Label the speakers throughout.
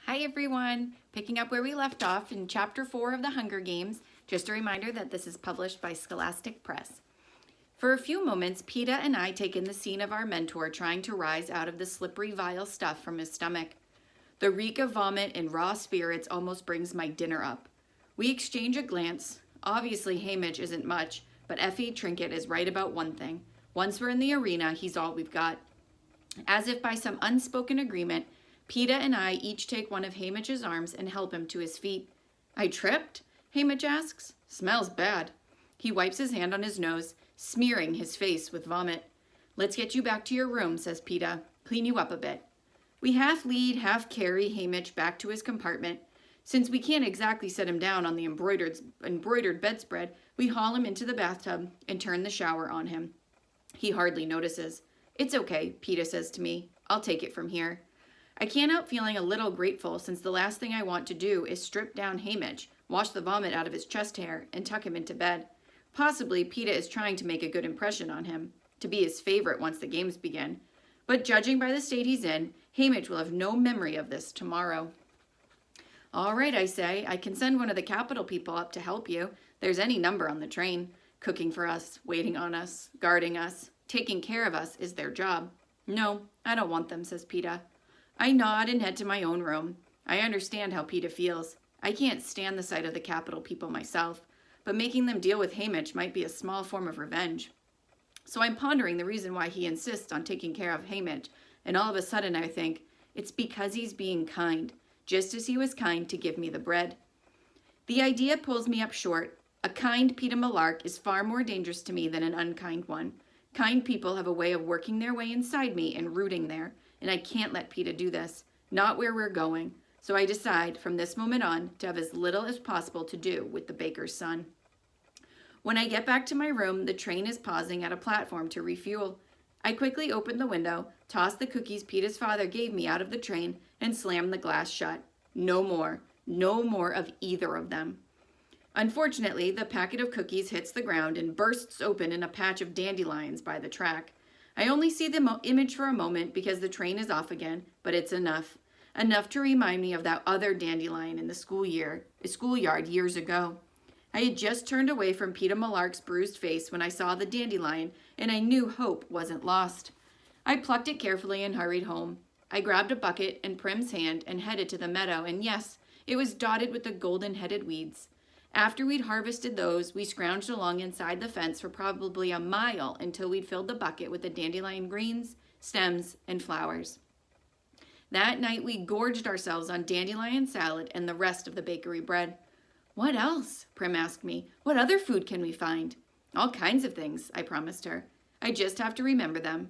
Speaker 1: Hi everyone! Picking up where we left off in Chapter 4 of the Hunger Games, just a reminder that this is published by Scholastic Press. For a few moments, Peeta and I take in the scene of our mentor trying to rise out of the slippery, vile stuff from his stomach. The reek of vomit and raw spirits almost brings my dinner up. We exchange a glance. Obviously, Haymitch isn't much, but Effie Trinket is right about one thing. Once we're in the arena, he's all we've got. As if by some unspoken agreement, Peeta and I each take one of Haymitch's arms and help him to his feet. I tripped? Haymitch asks. Smells bad. He wipes his hand on his nose, smearing his face with vomit. Let's get you back to your room, says Peeta. Clean you up a bit. We half lead, half carry Haymitch back to his compartment. Since we can't exactly set him down on the embroidered bedspread, we haul him into the bathtub and turn the shower on him. He hardly notices. It's okay, Peeta says to me. I'll take it from here. I can't help feeling a little grateful since the last thing I want to do is strip down Haymitch, wash the vomit out of his chest hair, and tuck him into bed. Possibly Peeta is trying to make a good impression on him, to be his favorite once the games begin. But judging by the state he's in, Haymitch will have no memory of this tomorrow. All right, I say, I can send one of the Capitol people up to help you. There's any number on the train. Cooking for us, waiting on us, guarding us, taking care of us is their job. No, I don't want them, says Peeta. I nod and head to my own room. I understand how Peeta feels. I can't stand the sight of the Capitol people myself, but making them deal with Haymitch might be a small form of revenge. So I'm pondering the reason why he insists on taking care of Haymitch, and all of a sudden I think, it's because he's being kind, just as he was kind to give me the bread. The idea pulls me up short. A kind Peeta Malark is far more dangerous to me than an unkind one. Kind people have a way of working their way inside me and rooting there, and I can't let Peeta do this, not where we're going. So I decide from this moment on to have as little as possible to do with the baker's son. When I get back to my room, the train is pausing at a platform to refuel. I quickly open the window, toss the cookies Peeta's father gave me out of the train, and slam the glass shut. No more of either of them. Unfortunately, the packet of cookies hits the ground and bursts open in a patch of dandelions by the track. I only see the image for a moment because the train is off again, but it's enough. Enough to remind me of that other dandelion in the schoolyard years ago. I had just turned away from Peeta Malark's bruised face when I saw the dandelion, and I knew hope wasn't lost. I plucked it carefully and hurried home. I grabbed a bucket and Prim's hand and headed to the meadow, and yes, it was dotted with the golden-headed weeds. After we'd harvested those, we scrounged along inside the fence for probably a mile until we'd filled the bucket with the dandelion greens, stems, and flowers. That night, we gorged ourselves on dandelion salad and the rest of the bakery bread. What else? Prim asked me. What other food can we find? All kinds of things, I promised her. I just have to remember them.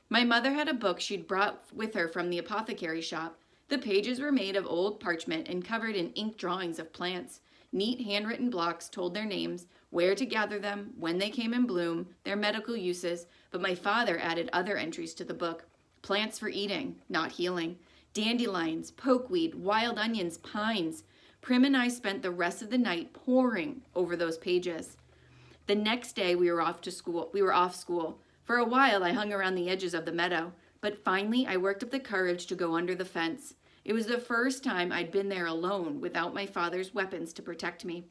Speaker 1: My mother had a book she'd brought with her from the apothecary shop. The pages were made of old parchment and covered in ink drawings of plants. Neat handwritten blocks told their names, where to gather them, when they came in bloom, their medical uses, but my father added other entries to the book. Plants for eating, not healing. Dandelions, pokeweed, wild onions, pines. Prim and I spent the rest of the night poring over those pages. The next day we were off school. For a while I hung around the edges of the meadow, but finally I worked up the courage to go under the fence. It was the first time I'd been there alone without my father's weapons to protect me.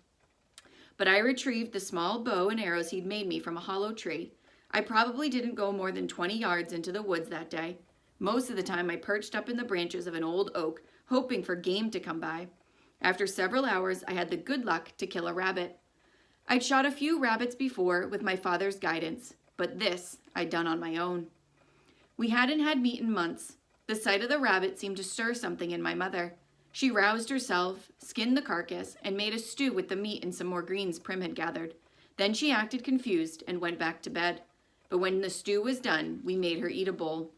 Speaker 1: But I retrieved the small bow and arrows he'd made me from a hollow tree. I probably didn't go more than 20 yards into the woods that day. Most of the time I perched up in the branches of an old oak, hoping for game to come by. After several hours, I had the good luck to kill a rabbit. I'd shot a few rabbits before with my father's guidance, but this I'd done on my own. We hadn't had meat in months. The sight of the rabbit seemed to stir something in my mother. She roused herself, skinned the carcass, and made a stew with the meat and some more greens Prim had gathered. Then she acted confused and went back to bed. But when the stew was done, we made her eat a bowl.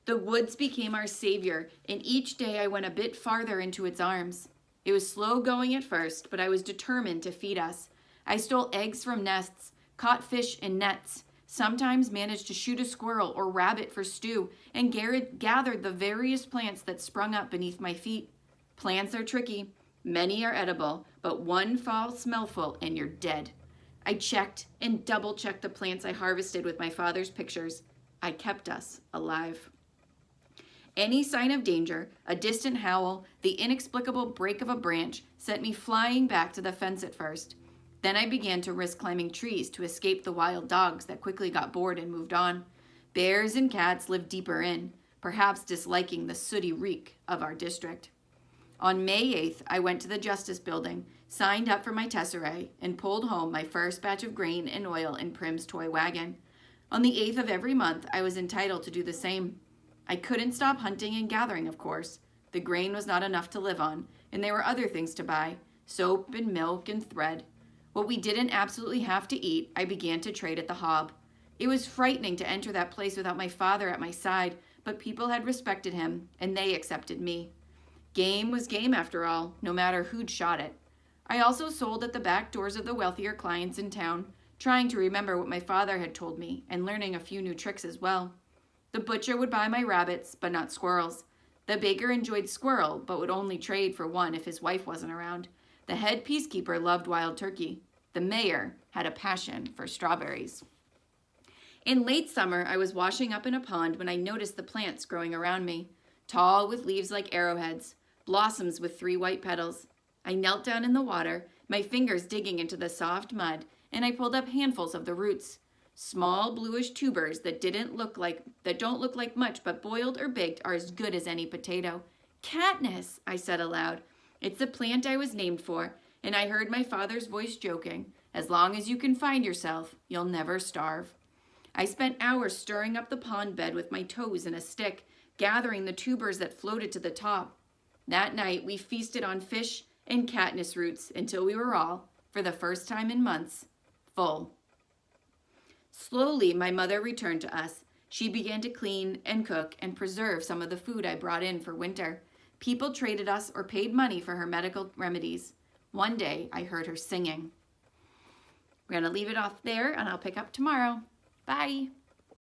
Speaker 1: The woods became our savior, and each day I went a bit farther into its arms. It was slow going at first, but I was determined to feed us. I stole eggs from nests, caught fish in nets, sometimes managed to shoot a squirrel or rabbit for stew, and gathered the various plants that sprung up beneath my feet. Plants are tricky. Many are edible, but one false smellful and you're dead. I checked and double-checked the plants I harvested with my father's pictures. I kept us alive. Any sign of danger, a distant howl, the inexplicable break of a branch, sent me flying back to the fence at first. Then I began to risk climbing trees to escape the wild dogs that quickly got bored and moved on. Bears and cats lived deeper in, perhaps disliking the sooty reek of our district. On May 8th, I went to the Justice Building, signed up for my tesserae, and pulled home my first batch of grain and oil in Prim's toy wagon. On the 8th of every month, I was entitled to do the same. I couldn't stop hunting and gathering, of course. The grain was not enough to live on, and there were other things to buy, soap and milk and thread. What we didn't absolutely have to eat, I began to trade at the Hob. It was frightening to enter that place without my father at my side, but people had respected him, and they accepted me. Game was game after all, no matter who'd shot it. I also sold at the back doors of the wealthier clients in town, trying to remember what my father had told me and learning a few new tricks as well. The butcher would buy my rabbits, but not squirrels. The baker enjoyed squirrel, but would only trade for one if his wife wasn't around. The head peacekeeper loved wild turkey. The mayor had a passion for strawberries. In late summer, I was washing up in a pond when I noticed the plants growing around me, tall with leaves like arrowheads, blossoms with 3 white petals. I knelt down in the water, my fingers digging into the soft mud, and I pulled up handfuls of the roots. Small bluish tubers that don't look like much, but boiled or baked are as good as any potato. Katniss, I said aloud. It's the plant I was named for, and I heard my father's voice joking. As long as you can find yourself, you'll never starve. I spent hours stirring up the pond bed with my toes and a stick, gathering the tubers that floated to the top. That night, we feasted on fish and Katniss roots until we were all, for the first time in months, full. Slowly, my mother returned to us. She began to clean and cook and preserve some of the food I brought in for winter. People traded us or paid money for her medical remedies. One day, I heard her singing. We're going to leave it off there, and I'll pick up tomorrow. Bye.